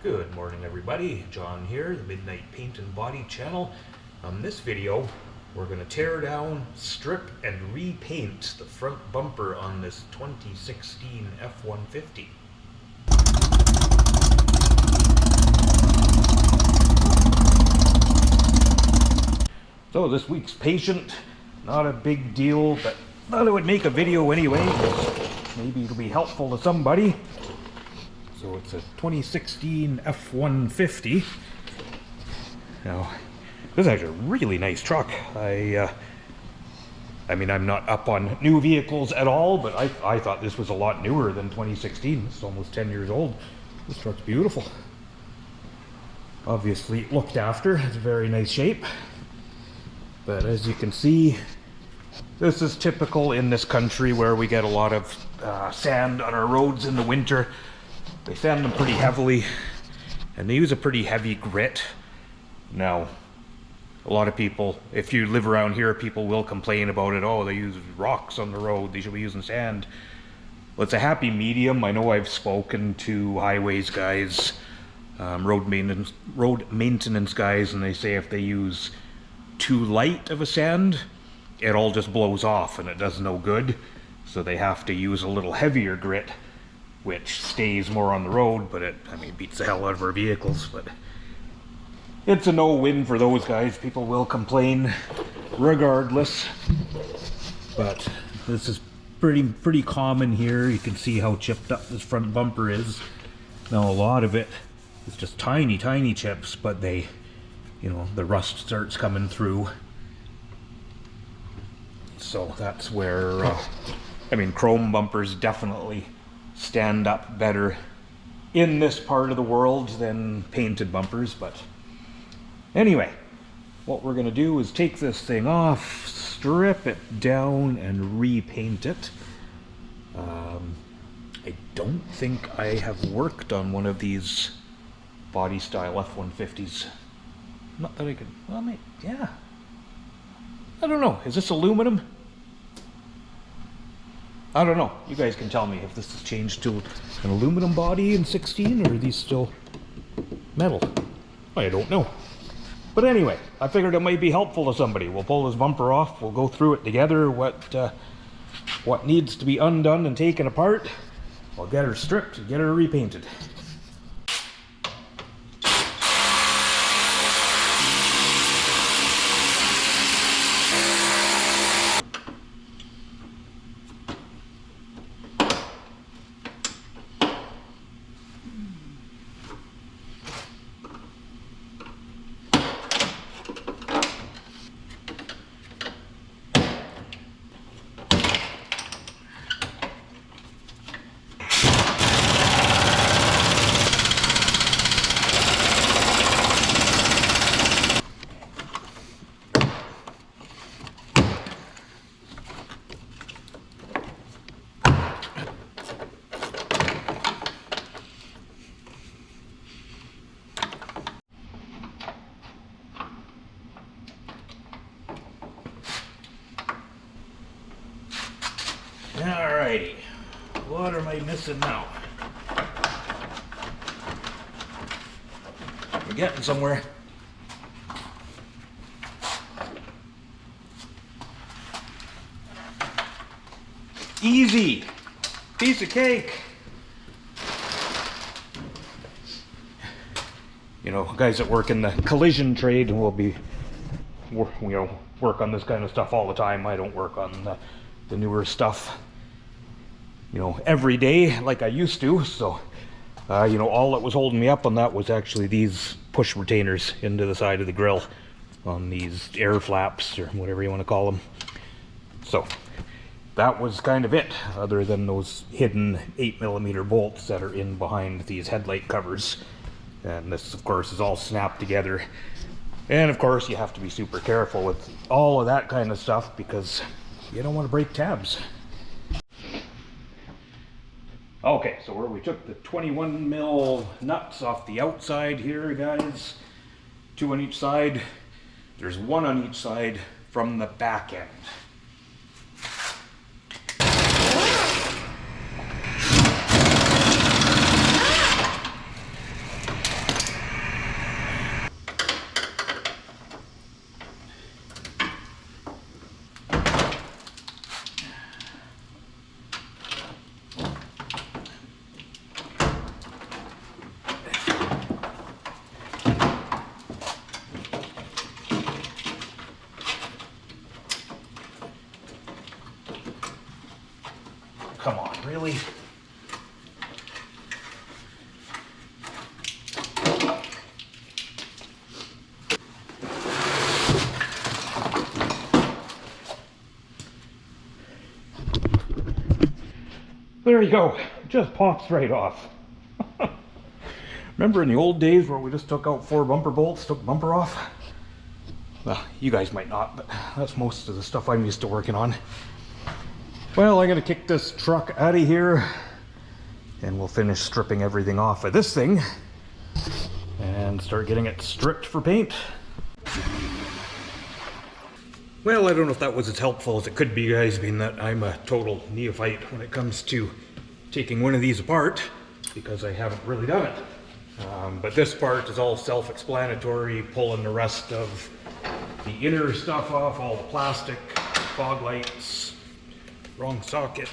Good morning everybody, John here, the Midnight Paint and Body channel. On this video, we're going to tear down, strip, and repaint the front bumper on this 2016 F-150. So this week's patient, not a big deal, but thought I would make a video anyway. Maybe it'll be helpful to somebody. So it's a 2016 F-150. Now, this is actually a really nice truck. I mean, I'm not up on new vehicles at all, but I thought this was a lot newer than 2016. It's almost 10 years old. This truck's beautiful. Obviously looked after. It's a very nice shape. But as you can see, this is typical in this country where we get a lot of sand on our roads in the winter. They sand them pretty heavily, and they use a pretty heavy grit. Now, a lot of people, if you live around here, people will complain about it. Oh, they use rocks on the road, they should be using sand. Well, it's a happy medium. I know I've spoken to highways guys, road maintenance guys, and they say if they use too light of a sand, it all just blows off and it does no good. So they have to use a little heavier grit, which stays more on the road, but it beats the hell out of our vehicles. But it's a no-win for those guys. People will complain regardless. But this is pretty common here. You can see how chipped up this front bumper is. Now a lot of it is just tiny chips, but they, you know, the rust starts coming through. So that's where, chrome bumpers definitely stand up better in this part of the world than painted bumpers. But anyway, what we're going to do is take this thing off, strip it down, and repaint it. I don't think I have worked on one of these body style F-150s. Not that I could, well, maybe, yeah. I don't know, is this aluminum? I don't know. You guys can tell me if this has changed to an aluminum body in 16, or are these still metal? I don't know. But anyway, I figured it might be helpful to somebody. We'll pull this bumper off. We'll go through it together. What needs to be undone and taken apart. We'll get her stripped and get her repainted. Alrighty, what am I missing now? We're getting somewhere. Easy, piece of cake. You know, guys that work in the collision trade will be, work on this kind of stuff all the time. I don't work on the newer stuff, you know, every day like I used to. So, you know, all that was holding me up on that was actually these push retainers into the side of the grill on these air flaps, or whatever you want to call them. So that was kind of it, other than those hidden 8mm bolts that are in behind these headlight covers. And this, of course, is all snapped together. And of course, you have to be super careful with all of that kind of stuff because you don't want to break tabs. Okay, so where we took the 21mm nuts off the outside here, guys, 2 on each side. There's 1 on each side from the back end. really. There you go. It just pops right off. Remember in the old days where we just took out 4 bumper bolts, took bumper off? Well, you guys might not, but that's most of the stuff I'm used to working on. Well, I'm gonna kick this truck out of here and we'll finish stripping everything off of this thing and start getting it stripped for paint. Well, I don't know if that was as helpful as it could be, guys, being that I'm a total neophyte when it comes to taking one of these apart, because I haven't really done it. But this part is all self-explanatory, pulling the rest of the inner stuff off, all the plastic, fog lights, wrong socket.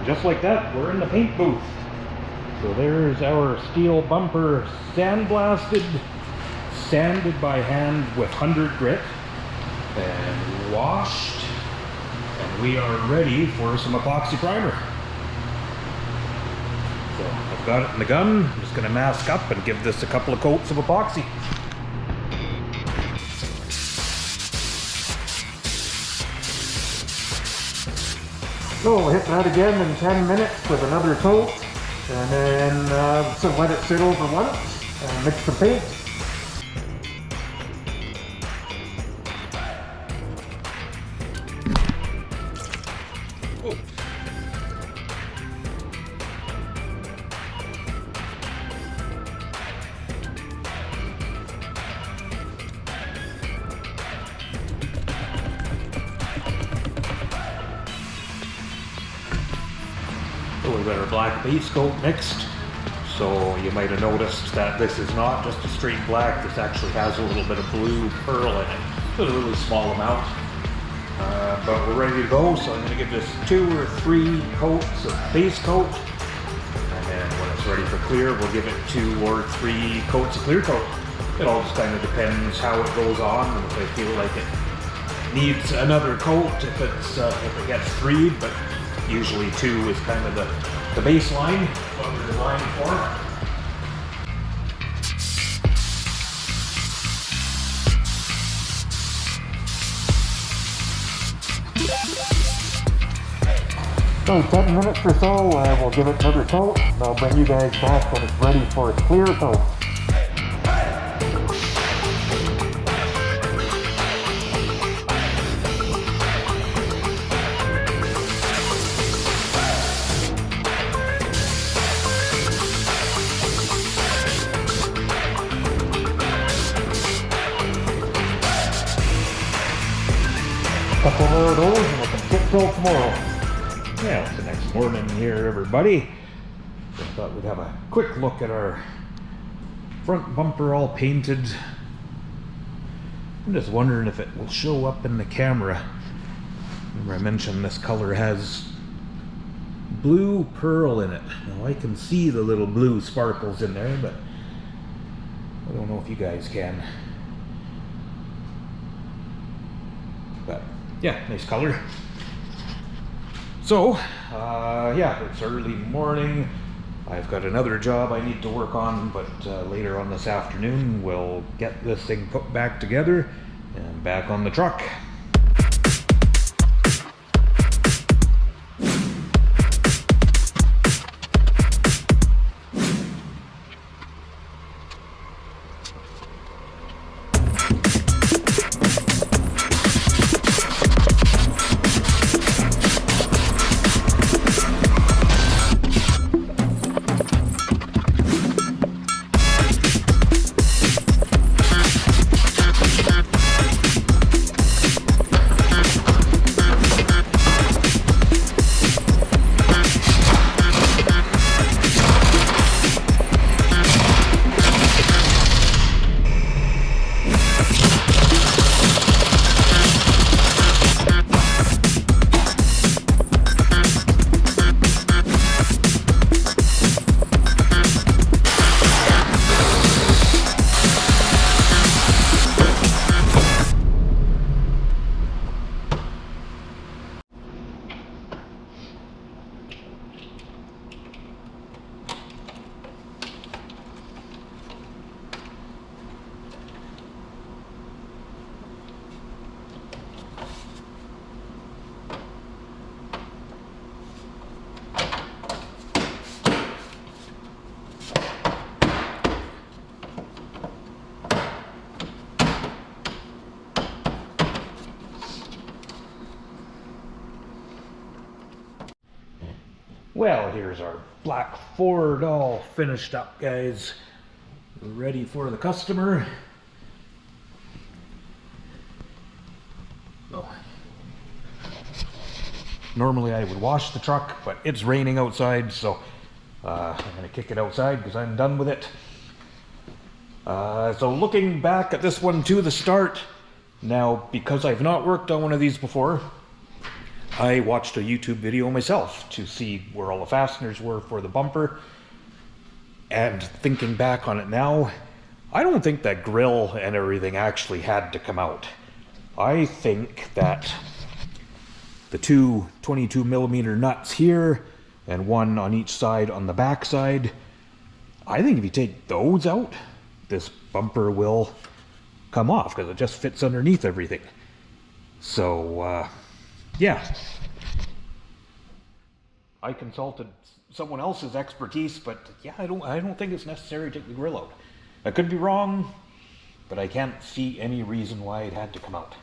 Just like that, we're in the paint booth. So there's our steel bumper sandblasted, sanded by hand with 100 grit, and washed, and we are ready for some epoxy primer. So I've got it in the gun. I'm just going to mask up and give this a couple of coats of epoxy. So we'll hit that again in 10 minutes with another coat, and then so let it sit over once and mix the paint. So we've got our black base coat mixed. So you might have noticed that this is not just a straight black. This actually has a little bit of blue pearl in it. It's a really small amount. But we're ready to go. So I'm going to give this 2 or 3 coats of base coat. And then when it's ready for clear, we'll give it 2 or 3 coats of clear coat. It all just kind of depends how it goes on and if I feel like it needs another coat, if it gets freed. But usually 2 is kind of the baseline, what we're designed for. So 10 minutes or so, we'll give it another coat, and I'll bring you guys back when it's ready for a clear coat. Couple more of those and we can get till tomorrow. Yeah, it's the next morning here, everybody. So I thought we'd have a quick look at our front bumper all painted. I'm just wondering if it will show up in the camera. Remember I mentioned this color has blue pearl in it. Now I can see the little blue sparkles in there, but I don't know if you guys can. But yeah, nice color. So, yeah, it's early morning. I've got another job I need to work on, but later on this afternoon we'll get this thing put back together and back on the truck. Well, here's our black Ford all finished up, guys. Ready for the customer. Oh. Normally I would wash the truck, but it's raining outside, so I'm going to kick it outside because I'm done with it. So looking back at this one to the start, now because I've not worked on one of these before, I watched a YouTube video myself to see where all the fasteners were for the bumper, and thinking back on it now, I don't think that grill and everything actually had to come out. I think that the two 22mm nuts here and one on each side on the back side, I think if you take those out, this bumper will come off because it just fits underneath everything. So yeah, I consulted someone else's expertise, but yeah, I don't think it's necessary to take the grill out. I could be wrong, but I can't see any reason why it had to come out.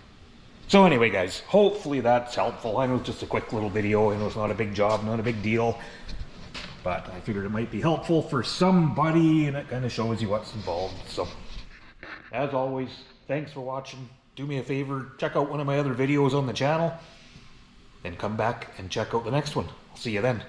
So anyway, guys, hopefully that's helpful. I know it's just a quick little video. I know it's not a big job, not a big deal, but I figured it might be helpful for somebody, and it kind of shows you what's involved. So, as always, thanks for watching. Do me a favor, check out one of my other videos on the channel, and come back and check out the next one. I'll see you then.